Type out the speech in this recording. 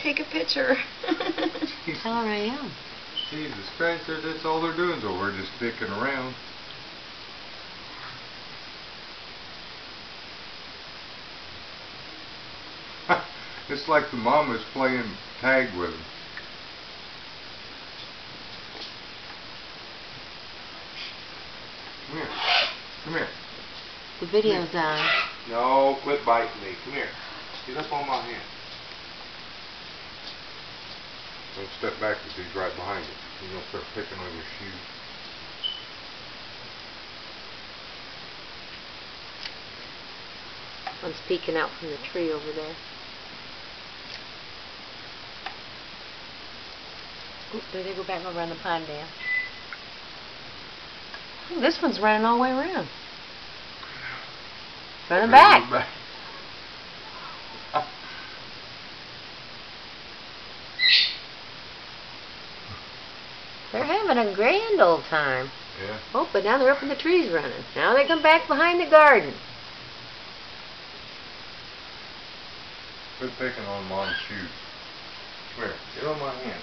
take a picture. Tell her I am. Jesus Christ, that's all they're doing, so we're just dicking around. It's like the mama's playing tag with him. Come here. Come here. The video's on. No, quit biting me. Come here. Get up on my hand. Don't step back because he's right behind you. He's going to start picking on your shoes. One's peeking out from the tree over there. Oop, there they go back around the pond dam. Ooh, this one's running all the way around. Running back. They're having a grand old time. Yeah. Oh, but now they're up in the trees running. Now they come back behind the garden. Quit picking on Mom's shoes. Come here. Get on my hand.